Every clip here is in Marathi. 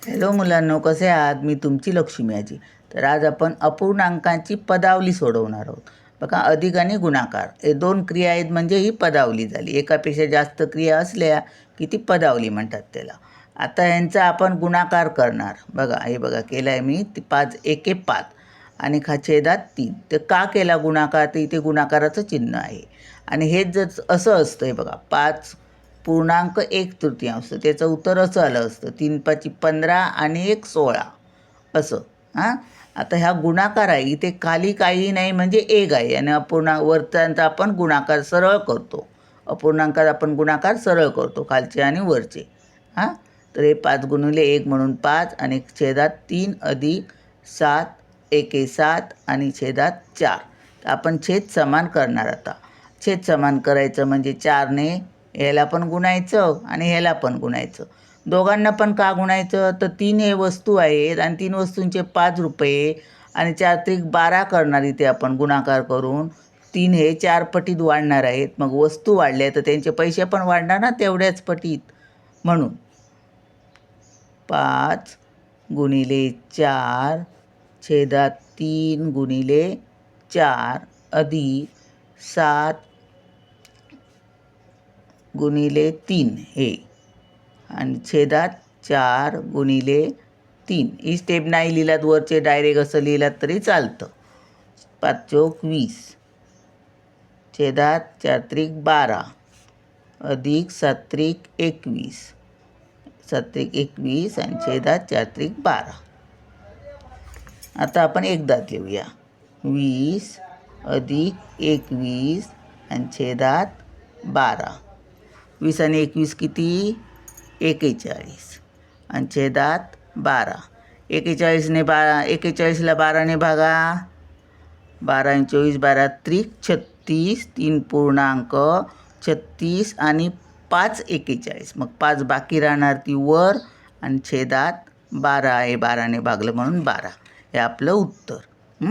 हॅलो मुलांनो, कसे आहात? मी तुमची लक्ष्मी आजी. तर आज आपण अपूर्णांकांची पदावली सोडवणार आहोत. बघा, अधिक आणि गुणाकार हे दोन क्रिया आहेत, म्हणजे ही पदावली झाली. एकापेक्षा जास्त क्रिया असल्या की ती पदावली म्हणतात त्याला. आता यांचा आपण गुणाकार करणार. बघा, हे बघा केला आहे मी. 5 एके 5 आणि छेदात 3. तर का केला गुणाकार? तर इथे गुणाकाराचं चिन्ह आहे. आणि हेच जर असं असतं, हे बघा 5 पूर्णांक 1/3, त्याचं उत्तर असं आलं असतं 3 5 15 आणि 1 16 असं. हां, आता ह्या गुणाकार आहे, इथे खाली काही नाही म्हणजे 1 आहे आणि वरच्यांचा आपण गुणाकार सरळ करतो. अपूर्णांकात आपण गुणाकार सरळ करतो, खालचे आणि वरचे. हां, तर हे 5 गुणिले 1 म्हणून 5 आणि छेदात 3 अधिक 7 एके 7 आणि छेदात 4. तर आपण छेद समान करणार. आता छेद समान करायचं म्हणजे 4ने ह्याला पण गुणायचं आणि ह्याला पण गुणायचं. दोघांना पण का गुणायचं? तर 3 हे वस्तू आहेत आणि 3 वस्तूंचे 5 रुपये आणि 4 त्रिक 12 करणार इथे आपण गुणाकार करून. 3 हे 4 पटीत वाढणार आहेत. मग वस्तू वाढल्या तर त्यांचे पैसे पण वाढणार ना तेवढ्याच पटीत. म्हणून 5 गुणिले 4 छेदात 3 गुणिले 4 अधिक 7 गुणिले 3 हे आणि छेदात 4 गुणिले 3. ही स्टेप नाही लिहिलात वरचे डायरेक्ट असं लिहिलात तरी चालतं. 5 चौक 20 छेदात 4 त्रिक 12 अधिक 7 त्रिक 21 7 त्रिक 21 आणि छेदात 4 त्रिक 12. आता आपण एकदाच लिहूया. 20 अधिक 21 आणि छेदात 12. 20 आणि 21 किती? 41 आणि छेदात 12. 41ने 41ला 12ने भागा. 12 आणि 24 12 त्रिक 36. 3 पूर्णांक 36 आणि 5 41. मग 5 बाकी राहणार ती वर आणि छेदात 12 आहे. 12ने भागलं म्हणून 12. हे आपलं उत्तर.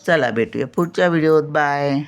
चला भेटूया पुढच्या व्हिडिओत. बाय.